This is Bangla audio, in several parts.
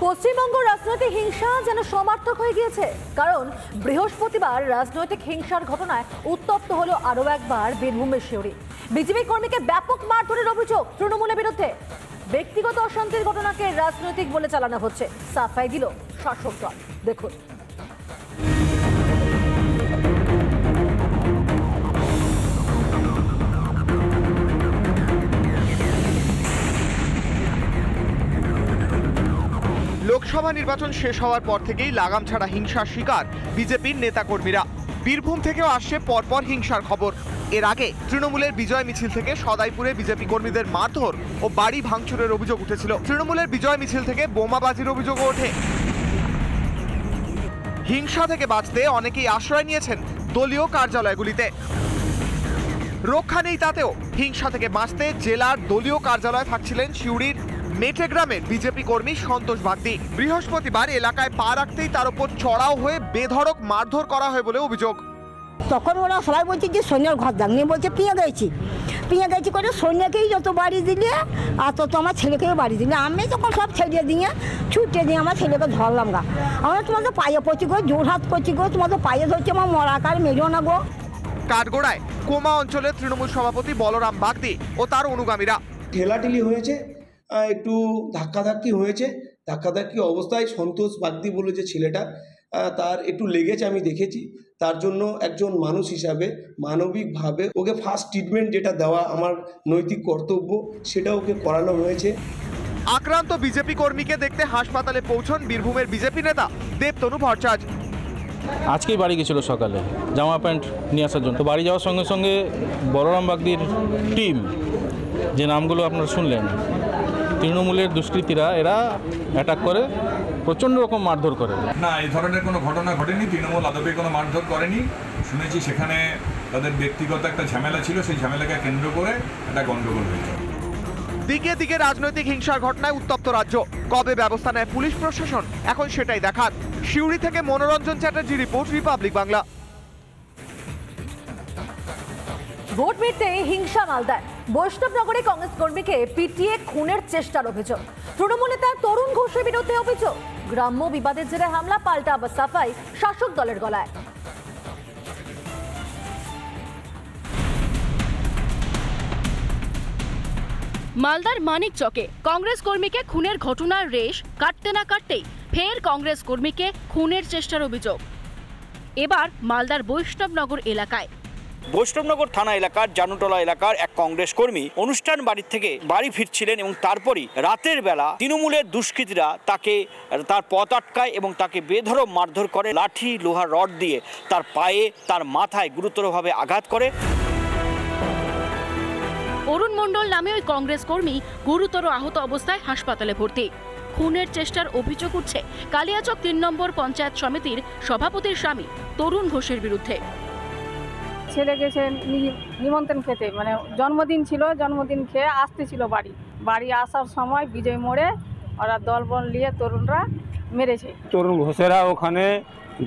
পশ্চিমবঙ্গ রাজনৈতিক হিংসা যেন সমার্থক হয়ে গিয়েছে, কারণ বৃহস্পতিবার রাজনৈতিক হিংসার ঘটনায় উত্তপ্ত হলো আরও একবার বীরভূমের সিউড়ি। বিজেপি কর্মীকে ব্যাপক মারধরের অভিযোগ তৃণমূলের বিরুদ্ধে। ব্যক্তিগত অশান্তির ঘটনাকে রাজনৈতিক বলে চালানো হচ্ছে, সাফাই দিল শাসক দল। দেখুন। লোকসভা নির্বাচন শেষ হওয়ার পর থেকেই লাগাম ছাড়া হিংসার শিকার বিজেপির নেতাকর্মীরা। বীরভূম থেকেও আসছে পরপর হিংসার খবর। এর আগে তৃণমূলের বিজয় মিছিল থেকে সদাইপুরে বিজেপি কর্মীদের মারধর ও বাড়ি ভাঙচুরের অভিযোগ উঠেছিল। তৃণমূলের বিজয় মিছিল থেকে বোমাবাজির অভিযোগও ওঠে। হিংসা থেকে বাঁচতে অনেকেই আশ্রয় নিয়েছেন দলীয় কার্যালয়গুলিতে। রক্ষা নেই তাতেও হিংসা থেকে বাঁচতে জেলার দলীয় কার্যালয়ে থাকছিলেন সিউড়ির মেটে গ্রামের বিজেপি কর্মী সন্তোষ বাগদি। বৃহস্পতিবার এলাকায় পা রাখতেই তার উপর চড়াও হয়ে বেধড়ক মারধর করা হয় বলে অভিযোগ। তখন ওরা সবাই বলছে যে সৈন্যের ঘর দাগ নিয়ে বলছে পিঁয়ে গেছি করে সৈন্যকেই যত বাড়ি দিলে আর তত আমার ছেলেকেও বাড়ি দিলে। আমি তখন সব ছেড়ে দিয়ে ছুটে দিয়ে আমার ছেলেকে ধরলাম গা। আমরা তোমাদের পায়ে পড়ছি গো, জোর হাত করছি গো, তোমাদের পায়ে ধরছি, আমার মরাকার মেরো না গো। কাঠগোড়ায় কোমা অঞ্চলের তৃণমূল সভাপতি বলরাম বাগদি ও তার অনুগামীরা ঠেলাঠেলি হয়েছে, একটু ধাক্কাধাক্কি হয়েছে। ধাক্কাধাক্কি অবস্থায় সন্তোষ বাগদি বলে যে ছেলেটা, তার একটু লেগেছে, আমি দেখেছি। তার জন্য একজন মানুষ হিসাবে মানবিকভাবে ওকে ফার্স্ট ট্রিটমেন্ট যেটা দেওয়া আমার নৈতিক কর্তব্য, সেটা ওকে করানো হয়েছে। আক্রান্ত বিজেপি কর্মীকে দেখতে হাসপাতালে পৌঁছন বীরভূমের বিজেপি নেতা দেবতনু ভট্টাচার্য। আজকেই বাড়ি গেছিল সকালে জামা প্যান্ট নিয়ে আসার জন্য। তো বাড়ি যাওয়ার সঙ্গে সঙ্গে বলরাম বাগদির টিম, যে নামগুলো আপনারা শুনলেন, তৃণমূলের দুষ্কৃতীরা এরা অ্যাটাক করে প্রচণ্ড রকম মারধর করে। না, এই ধরনের কোনো ঘটনা ঘটেনি। তৃণমূল আদপে কোনো মারধর করেনি। শুনেছি সেখানে তাদের ব্যক্তিগত একটা ঝামেলা ছিল, সেই ঝামেলাকে কেন্দ্র করে একটা গণ্ডগোল হয়েছে। দিকে দিকে রাজনৈতিক হিংসার ঘটনায় উত্তপ্ত রাজ্য। কবে ব্যবস্থা নেয় পুলিশ প্রশাসন, এখন সেটাই দেখার। সিউড়ি থেকে মনোরঞ্জন চ্যাটার্জি রিপোর্ট, রিপাবলিক বাংলা। ভোট মিটতে হিংসা মালদায়। বৈষ্ণবনগরে কংগ্রেস কর্মীকে পিটিয়ে খুনের চেষ্টার অভিযোগ। তৃণমূল নেতা তরুণ ঘোষের বিরুদ্ধে অভিযোগ। গ্রাম্য বিবাদের জেরে হামলা, পাল্টা আবার সাফাই শাসক দলের গলায়। মালদার মানিকচকে কংগ্রেস কর্মীকে খুনের ঘটনার রেশ কাটতে না কাটতেই ফের কংগ্রেস কর্মীকে খুনের চেষ্টার অভিযোগ। এবার মালদার বৈষ্ণবনগর এলাকায়। বৈষ্ণবনগর থানা এলাকার জানুটলা এলাকার এক কংগ্রেস কর্মী অনুষ্ঠান বাড়ি থেকে বাড়ি ফিরছিলেন এবং তারপরই রাতের বেলা তৃণমূলের দুষ্কৃতীরা তাকে তার পথ আটকায় এবং তাকে বেধড়ক মারধর করে। লাঠি, লোহার রড দিয়ে তার পায়ে, তার মাথায় গুরুতরভাবে আঘাত করে। অরুণ মণ্ডল নামে ওই কংগ্রেস কর্মী গুরুতর আহত অবস্থায় হাসপাতালে ভর্তি। খুনের চেষ্টার অভিযোগ উঠছে কালিয়াচক ৩ নম্বর পঞ্চায়েত সমিতির সভাপতির স্বামী তরুণ ঘোষের বিরুদ্ধে। ছেলে গেছে নিমন্ত্রণ খেতে, মানে জন্মদিন ছিল, জন্মদিন খেয়ে আসতেছিল বাড়ি আসার সময় বিজয় মোড়ে ওরা দলবল নিয়ে তরুণরা মেরেছে। তরুণ ঘোষেরা ওখানে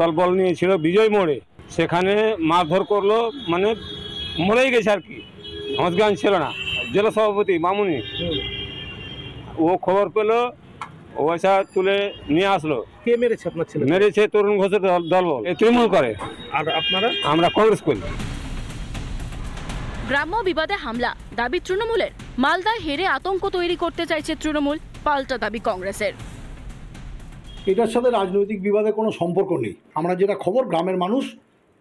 দলবল নিয়েছিল বিজয় মোড়ে, সেখানে মারধর করলো, মানে মরেই গেছে আর কি। হসগান ছিল না, জেলা সভাপতি মামুনি, ও খবর পেলো, ওইসা তুলে নিয়ে আসলো। কে মেরেছে আপনার ছেলে? মেরেছে তরুণ ঘোষের দলবল, তৃণমূল করে। আর আপনারা? আমরা কংগ্রেস করি। গ্রাম্য বিবাদে হামলা, দাবি তৃণমূলের। মালদায় হেরে আতঙ্ক তৈরি করতে চাইছে তৃণমূল, পাল্টা দাবি কংগ্রেসের। এটার সাথে রাজনৈতিক বিবাদের কোনো সম্পর্ক নেই। আমরা যেটা খবর, গ্রামের মানুষ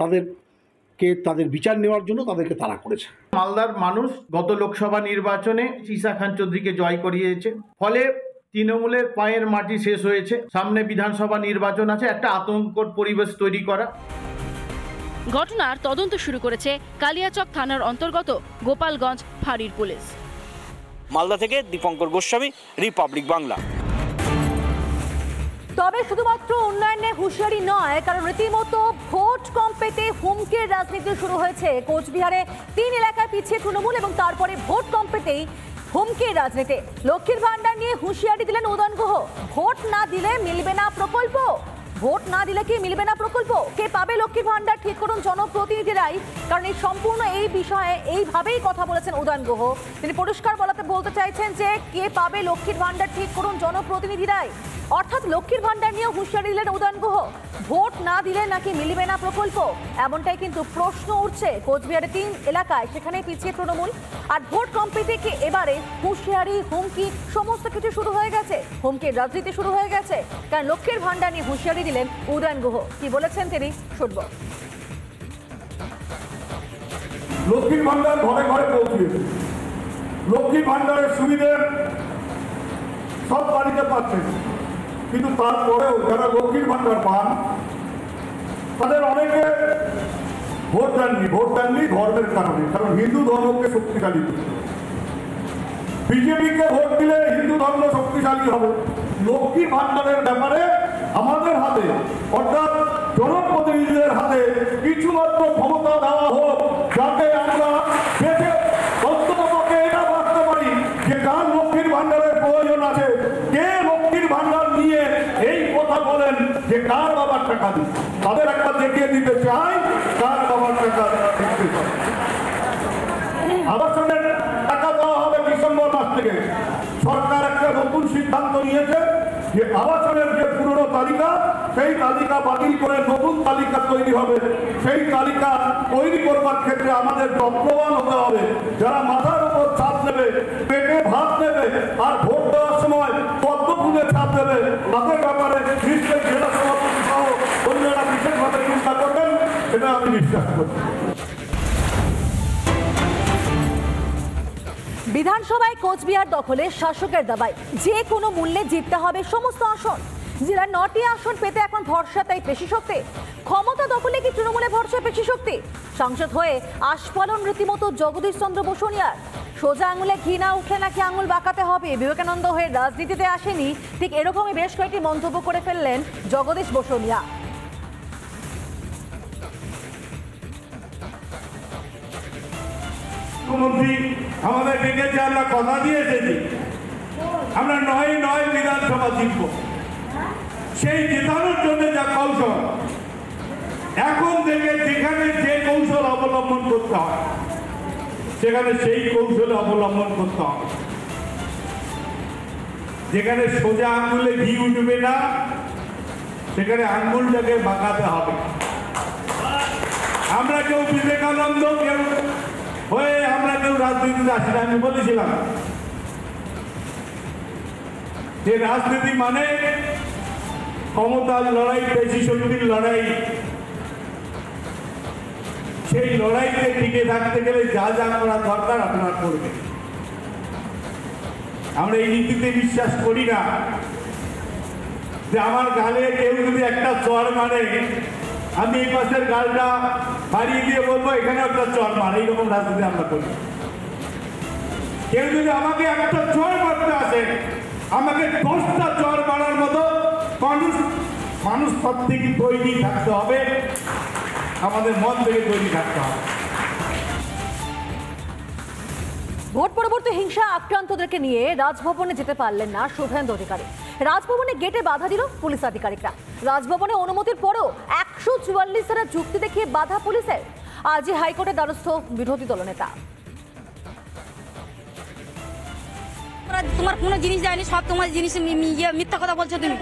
তাদের বিচার নেওয়ার জন্য তাদেরকে তাড়া করেছে। মালদার মানুষ গত লোকসভা নির্বাচনে ঈসা খান চৌধুরীকে জয় করিয়েছে, ফলে তৃণমূলের পায়ের মাটি শেষ হয়েছে। সামনে বিধানসভা নির্বাচন আছে, একটা আতঙ্কর পরিবেশ তৈরি করা। ঘটনার তদন্ত শুরু করেছে কালিয়াচক থানার অন্তর্গত গোপালগঞ্জ ফাঁড়ির পুলিশ। মালদা থেকে দীপঙ্কর গোস্বামী, রিপাবলিক বাংলা। তবে শুধুমাত্র উন্নয়নে হুঁশিয়ারি নয়, কারণ রীতিমতো ভোট কম পেতে হুমকির রাজনীতি শুরু হয়েছে। কোচবিহারে 3 এলাকায় পিছিয়ে তৃণমূল এবং তারপরে ভোট কম পেতেই হুমকির রাজনীতি। লক্ষ্মীর ভান্ডার নিয়ে হুঁশিয়ারি দিলেন উদয়ন গুহ। ভোট না দিলে মিলবে না প্রকল্প। ভোট না দিলে কি মিলবে না প্রকল্প? কে পাবে লক্ষ্মীর ভান্ডার ঠিক করুন জনপ্রতিনিধিরাই। কারণ এই সম্পূর্ণ এই বিষয়ে এইভাবেই কথা বলেছেন উদয়ন গুহ। তিনি পরিষ্কার বলতে চাইছেন যে কে পাবে লক্ষ্মীর ভান্ডার ঠিক করুন জনপ্রতিনিধিরাই। অর্থাৎ লক্ষ্মীর ভান্ডার নিয়ে হুঁশিয়ারি দিলেন উদয়ন গুহ। ভোট না দিলে নাকি মিলবে না প্রকল্প, এমনটাই কিন্তু প্রশ্ন উঠছে। কোচবিহারের 3 এলাকায় সেখানে পিছিয়ে তৃণমূল। আর ভোট কম্পিটিকে এবারে হুঁশিয়ারি, হুমকি সমস্ত কিছু শুরু হয়ে গেছে। হুমকির রাজনীতি শুরু হয়ে গেছে। কারণ লক্ষ্মীর ভান্ডার নিয়ে হুঁশিয়ারি দিলেন উদয়ন গুহ। কি বলেছেন তিনি শুনব। লক্ষ্মীর ভান্ডার ঘরে ঘরে পৌঁছিয়েছে। লক্ষ্মীর ভান্ডারের সুবিধে সব বাড়িতে পাচ্ছেন, কিন্তু তারপরেও যারা লক্ষ্মীর ভান্ডার পান তাদের অনেকে ভোট দেননি ধর্মের কারণে, কারণ হিন্দু ধর্মকে শক্তিশালী করছে। বিজেপিকে ভোট দিলে হিন্দু ধর্ম শক্তিশালী হবে। লক্ষ্মীর ভান্ডারের ব্যাপারে আমাদের হাতে, অর্থাৎ জনপ্রতিনিধিদের হাতে কিছুমাত্র ক্ষমতা দেওয়া হোক, যাতে আমরা বেঁচে অন্ততপক্ষে এটা ভাবতে পারি যে কার লক্ষ্মীর ভান্ডারের প্রয়োজন আছে, কে লক্ষ্মীর ভান্ডার নিয়ে এই কথা বলেন যে কার বাবার টাকা দিন। তাদের একটা দেখিয়ে দিতে চাই কার বাবার টাকা দিতে চাই। আবাসনের টাকা দেওয়া হবে ডিসেম্বর মাস থেকে। সরকার একটা নতুন সিদ্ধান্ত নিয়েছে যে আবাসনের যে পুরনো তালিকা, সেই তালিকা বাতিল করে নতুন তালিকা তৈরি হবে। সেই তালিকা তৈরি করবার ক্ষেত্রে আমাদের যত্নবান হতে হবে। যারা মাথার উপর ছাদ নেবে, পেটে ভাত নেবে, আর ভোট দেওয়ার সময় পদ্ম ফুলে ছাদ দেবে, তাদের ব্যাপারে নিশ্চয়ই জেলা সভাপতি সহ অন্যরা বিশেষভাবে চিন্তা করবেন, সেটা আমি বিশ্বাস করি। বিধানসভায় কোচবিহার দখলে শাসকের দাবায় যে কোনো মূল্যে জিততে হবে সমস্ত আসন। জেলার 9টি আসন পেতে এখন ভরসা তাই পেশি শক্তি। ক্ষমতা দখলে কি তৃণমূলে ভরসা পেশি শক্তি? সাংসদ হয়ে আস্ফালন রীতিমতো জগদীশ চন্দ্র বসুনিয়ার। সোজা আঙুলে ঘি না উঠলে নাকি আঙুল বাঁকাতে হবে। বিবেকানন্দ হয়ে রাজনীতিতে আসেনি, ঠিক এরকমই বেশ কয়েকটি মন্তব্য করে ফেললেন জগদীশ বসুনিয়া। মুখ্যমন্ত্রী আমাদের ডেকেছে, আমরা কথা দিয়ে এসেছি আমরা 9 বিধানসভা জিতব। সেই জেতানোর জন্য যা কৌশল, এখন থেকে যেখানে যে কৌশল অবলম্বন করতে হয় সেখানে সেই কৌশল অবলম্বন করতে হবে। যেখানে সোজা আঙুলে ঘি উঠবে না, সেখানে আঙুলটাকে বাঁকাতে হবে। আমরা কেউ বিবেকানন্দ কেউ হয়ে আমরা কেউ রাজনীতিতে আসি না। আমি বলেছিলাম যে রাজনীতি মানে ক্ষমতার লড়াই, পেশি শক্তির লড়াই। সেই লড়াইতে টিকে থাকতে গেলে যা যা করা দরকার আপনারা করবেন। আমরা এই নীতিতে বিশ্বাস করি না যে আমার গালে কেউ যদি একটা চর মারে, আমি এই পাশের গালটা বাড়িয়ে দিয়ে বলবো এখানে একটা চর মারে। এইরকম রাজনীতি আমরা করি। কেউ যদি আমাকে একটা চর মারতে আসে, আমাকে 10টা চর মারার মতো মানুষ সব থেকে তৈরি থাকতে হবে, আমাদের মন থেকে তৈরি থাকতে হবে। ভোট পরবর্তী হিংসা আক্রান্তদেরকে নিয়ে রাজভবনে যেতে পারলেন না শুভেন্দু অধিকারী। রাজভবনে গেটে বাধা দিল পুলিশ আধিকারিকরা। রাজভবনে অনুমতির পরেও 144 ধারা যুক্তি দেখিয়ে বাধা পুলিশের। আজই হাইকোর্টের দ্বারস্থ বিরোধী দলনেতা। তোমার কোনো জিনিস দেয়নি, সব তোমার জিনিস মিথ্যা কথা বলছো তুমি।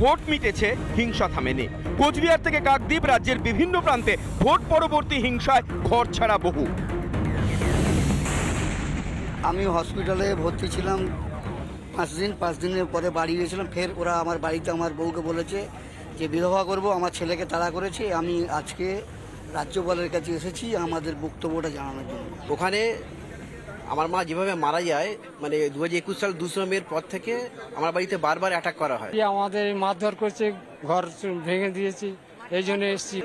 ভোট মিটেছে, হিংসা থামেনি। কোচবিহার থেকে কাকদ্বীপ, রাজ্যের বিভিন্ন প্রান্তে ভোট পরবর্তী হিংসায় ঘর ছাড়া বহু। আমি হসপিটালে ভর্তি ছিলাম 5 দিন। 5 দিনের পরে বাড়ি গিয়েছিলাম। ফের ওরা আমার বাড়িতে আমার বউকে বলেছে যে বিধবা করব, আমার ছেলেকে তাড়া করেছে। আমি আজকে রাজ্যপালের কাছে এসেছি আমাদের বক্তব্যটা জানানোর জন্য। ওখানে আমার মা যেভাবে মারা যায়, মানে 2021 সাল 2 নভেম্বরের পর থেকে আমার বাড়িতে বারবার অ্যাটাক করা হয়। আমাদের মারধর করছে, ঘর ভেঙে দিয়েছি, এই জন্য এসেছি।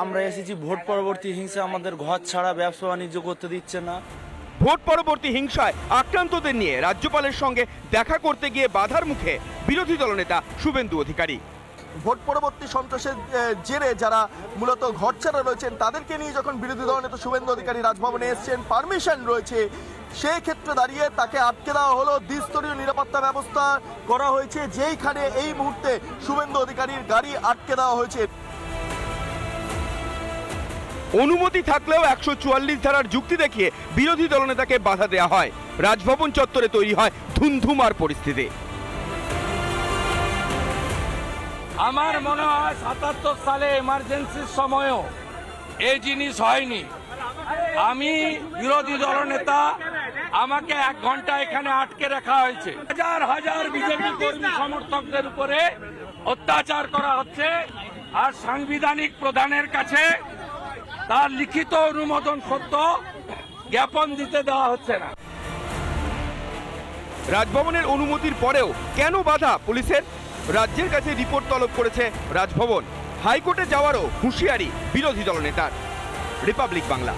আমরা এসেছি ভোট পরবর্তী হিংসা আমাদের ঘর ছাড়া ব্যবসা বাণিজ্য করতে দিচ্ছে না। ভোট পরবর্তী হিংসায় আক্রান্তদের নিয়ে রাজ্যপালের সঙ্গে দেখা করতে গিয়ে বাধার মুখে বিরোধী দলনেতা শুভেন্দু অধিকারী। ভোট পরবর্তী সন্ত্রাসের জেরে যারা মূলত ঘরছাড়া রয়েছেন তাদেরকে নিয়ে যখন বিরোধী দলনেতা শুভেন্দু অধিকারী রাজভবনে এসছেন, পারমিশন রয়েছে, সেই ক্ষেত্রে দাঁড়িয়ে তাকে আটকে দেওয়া হলো। দ্বিস্তরীয় নিরাপত্তা ব্যবস্থা করা হয়েছে, যেইখানে এই মুহূর্তে শুভেন্দু অধিকারীর গাড়ি আটকে দেওয়া হয়েছে। অনুমতি থাকলেও 144 ধারার যুক্তি দেখিয়ে বিরোধী দলনেতাকে বাধা দেওয়া হয়। রাজভবন চত্বরে তৈরি হয় ধুন্ধুমার পরিস্থিতি। আমার মনে হয় 77 সালে এমার্জেন্সির সময়ও এই জিনিস হয়নি। আমি বিরোধী দলনেতা, আমাকে 1 ঘন্টা এখানে আটকে রাখা হয়েছে। হাজার হাজার বিজেপি কর্মী সমর্থকদের উপরে অত্যাচার করা হচ্ছে, আর সাংবিধানিক প্রধানের কাছে তার লিখিত অনুমোদন সত্য জ্ঞাপন দিতে দেওয়া হচ্ছে না। রাজভবনের অনুমতির পরেও কেন বাধা পুলিশের? রাজ্যের কাছে রিপোর্ট তলব করেছে রাজভবন। হাইকোর্টে যাওয়ারও হুঁশিয়ারি বিরোধী দলনেতার। রিপাবলিক বাংলা।